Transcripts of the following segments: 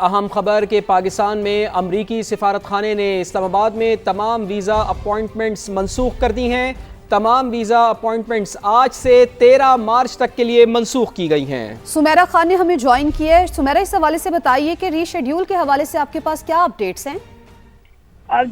اہم خبر کہ پاکستان میں امریکی سفارت خانے نے اسلام آباد میں تمام ویزا اپوائنٹمنٹس منسوخ کر دی ہیں۔ تمام ویزا اپوائنٹمنٹس آج سے 13 مارچ تک کے لیے منسوخ کی گئی ہیں۔ سمیرہ خان نے ہمیں جوائن کیا ہے۔ سمیرہ، اس حوالے سے بتائیے کہ ری شیڈیول کے حوالے سے آپ کے پاس کیا اپڈیٹس ہیں؟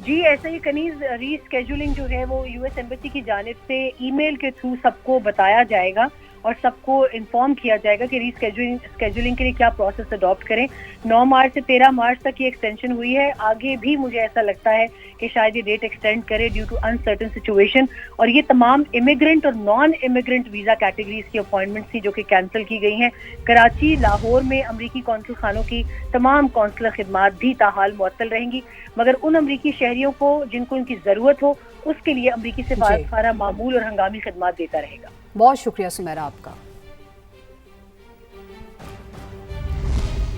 جی ایسا ہی کنیز ری اسکیجولنگ جو ہے وہ یو ایس ایمبیسی کی جانب سے ای میل کے تھرو سب کو بتایا جائے گا اور سب کو انفارم کیا جائے گا کہ ری اسکیجولنگ کے لیے کیا پروسیس اڈاپٹ کریں۔ 9 مارچ سے 13 مارچ تک یہ ایکسٹینشن ہوئی ہے، آگے بھی مجھے ایسا لگتا ہے کہ شاید یہ ڈیٹ ایکسٹینڈ کرے ڈیو ٹو انسرٹن سچویشن، اور یہ تمام امیگرنٹ اور نان امیگرنٹ ویزا کیٹیگریز کی اپوائنٹمنٹس تھی جو کہ کینسل کی گئی ہیں۔ کراچی، لاہور میں امریکی قونصل خانوں کی تمام قونصلر خدمات بھی تاحال معطل رہیں گی، مگر ان امریکی شہریوں کو جن کو ان کی ضرورت ہو اس کے لیے امریکی سفارت خانہ معمول اور ہنگامی خدمات دیتا رہے گا۔ بہت شکریہ سمیرہ آپ کا۔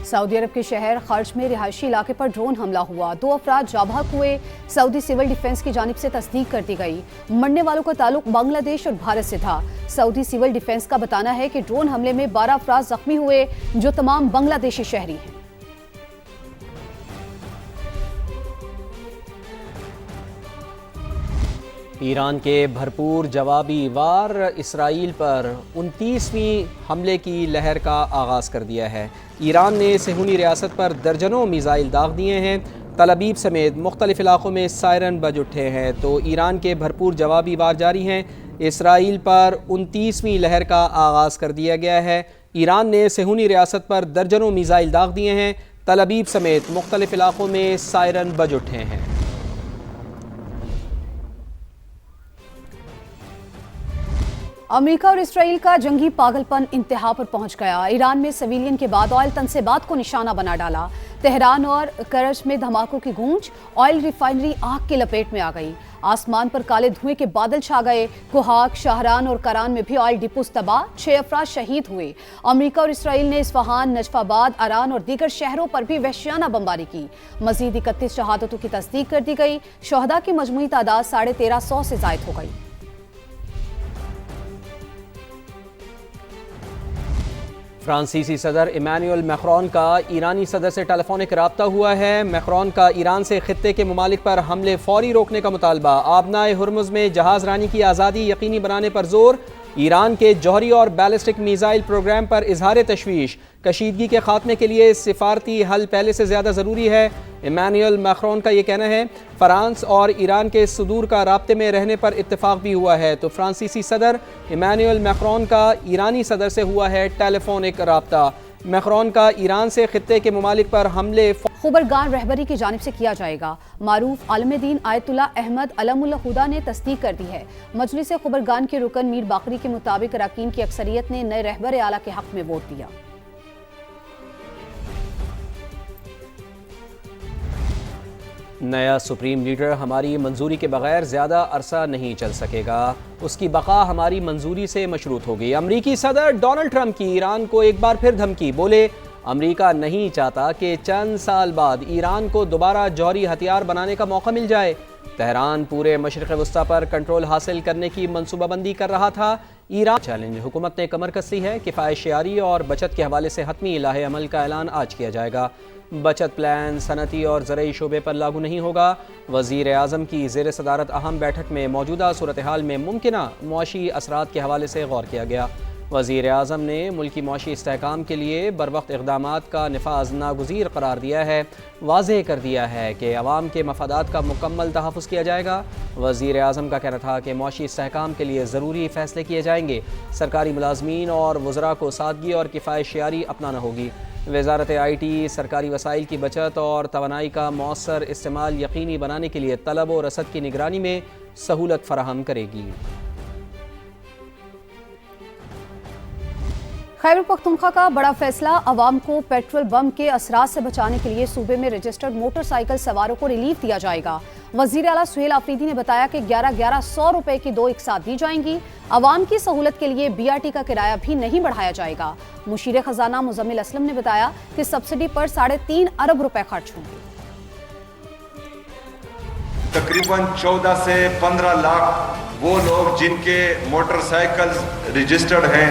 سعودی عرب کے شہر خرج میں رہائشی علاقے پر ڈرون حملہ ہوا، 2 افراد جاں بحق ہوئے، سعودی سول ڈیفنس کی جانب سے تصدیق کر دی گئی۔ مرنے والوں کا تعلق بنگلہ دیش اور بھارت سے تھا۔ سعودی سول ڈیفنس کا بتانا ہے کہ ڈرون حملے میں 12 افراد زخمی ہوئے جو تمام بنگلہ دیشی شہری ہیں۔ ایران کے بھرپور جوابی وار اسرائیل پر 29ویں حملے کی لہر کا آغاز کر دیا ہے۔ ایران نے صہیونی ریاست پر درجنوں میزائل داغ دیے ہیں، تل ابیب سمیت مختلف علاقوں میں سائرن بج اٹھے ہیں، تو ایران کے بھرپور جوابی وار جاری ہیں۔ اسرائیل پر 29ویں لہر کا آغاز کر دیا گیا ہے۔ ایران نے صہیونی ریاست پر درجنوں میزائل داغ دیے ہیں، تل ابیب سمیت مختلف علاقوں میں سائرن بج اٹھے ہیں۔ امریکہ اور اسرائیل کا جنگی پاگل پن انتہا پر پہنچ گیا۔ ایران میں سویلین کے بعد آئل تنصیبات کو نشانہ بنا ڈالا۔ تہران اور کرج میں دھماکوں کی گونج، آئل ریفائنری آگ کی لپیٹ میں آ گئی۔ آسمان پر کالے دھوئیں کے بادل چھا گئے۔ کوہاگ، شاہران اور کران میں بھی آئل ڈپوز تباہ، 6 افراد شہید ہوئے۔ امریکہ اور اسرائیل نے اصفہان، نجف آباد، اران اور دیگر شہروں پر بھی وحشیانہ بمباری کی۔ مزید 31 شہادتوں کی تصدیق کر دی گئی۔ شہداء کی مجموعی تعداد 1350 سے زائد ہو گئی۔ فرانسیسی صدر ایمانوئل میکرون کا ایرانی صدر سے ٹیلی فونک رابطہ ہوا ہے۔ میکرون کا ایران سے خطے کے ممالک پر حملے فوری روکنے کا مطالبہ، آبنائے ہرمز میں جہاز رانی کی آزادی یقینی بنانے پر زور، ایران کے جوہری اور بیلسٹک میزائل پروگرام پر اظہار تشویش، کشیدگی کے خاتمے کے لیے سفارتی حل پہلے سے زیادہ ضروری ہے۔ ایمانوئل میکرون کا یہ کہنا ہے۔ فرانس اور ایران کے صدور کا رابطے میں رہنے پر اتفاق بھی ہوا ہے، تو فرانسیسی صدر ایمانوئل میکرون کا ایرانی صدر سے ہوا ہے ٹیلی فونک رابطہ۔ میکرون کا ایران سے خطے کے ممالک پر حملے خبرگان رہبری کی جانب سے کیا جائے گا۔ معروف عالم دین آیت اللہ احمد علم اللہ خدا نے تصدیق کر دی ہے۔ مجلس خبرگان کے رکن میر باقری کے مطابق اراکین کی اکثریت نے نئے رہبر اعلیٰ کے حق میں ووٹ دیا۔ نیا سپریم لیڈر ہماری منظوری کے بغیر زیادہ عرصہ نہیں چل سکے گا، اس کی بقا ہماری منظوری سے مشروط ہوگی۔ امریکی صدر ڈونلڈ ٹرمپ کی ایران کو ایک بار پھر دھمکی، بولے امریکہ نہیں چاہتا کہ چند سال بعد ایران کو دوبارہ جوہری ہتھیار بنانے کا موقع مل جائے۔ تہران پورے مشرق وسطی پر کنٹرول حاصل کرنے کی منصوبہ بندی کر رہا تھا۔ ایران چیلنج، حکومت نے کمر کسی ہے، کفایت شعاری اور بچت کے حوالے سے حتمی لائحہ عمل کا اعلان آج کیا جائے گا۔ بچت پلان صنعتی اور زرعی شعبے پر لاگو نہیں ہوگا۔ وزیر اعظم کی زیر صدارت اہم بیٹھک میں موجودہ صورتحال میں ممکنہ معاشی اثرات کے حوالے سے غور کیا گیا۔ وزیر اعظم نے ملکی معاشی استحکام کے لیے بروقت اقدامات کا نفاذ ناگزیر قرار دیا ہے، واضح کر دیا ہے کہ عوام کے مفادات کا مکمل تحفظ کیا جائے گا۔ وزیر اعظم کا کہنا تھا کہ معاشی استحکام کے لیے ضروری فیصلے کیے جائیں گے، سرکاری ملازمین اور وزراء کو سادگی اور کفایت شعاری اپنانا ہوگی۔ وزارت آئی ٹی سرکاری وسائل کی بچت اور توانائی کا مؤثر استعمال یقینی بنانے کے لیے طلب و رسد کی نگرانی میں سہولت فراہم کرے گی۔ خیبر پختونخوا کا بڑا فیصلہ، عوام کو پیٹرول بم کے اثرات سے بچانے کے لیے صوبے میں رجسٹرڈ موٹر سائیکل سواروں کو ریلیف دیا جائے گا۔ وزیر اعلیٰ سہیل آفریدی نے بتایا کہ 11,100 روپے کی 2 اقساط دی جائیں گی۔ عوام کی سہولت کے لیے بی آر ٹی کا کرایہ بھی نہیں بڑھایا جائے گا۔ مشیر خزانہ مزمل اسلم نے بتایا کہ سبسڈی پر 3.5 ارب روپے خرچ ہوں گے۔ تقریباً 14 سے 15 لاکھ وہ لوگ جن کے موٹر سائیکل رجسٹرڈ ہیں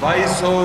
2200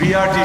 BRT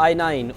I9।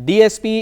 DSP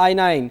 I9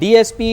DSP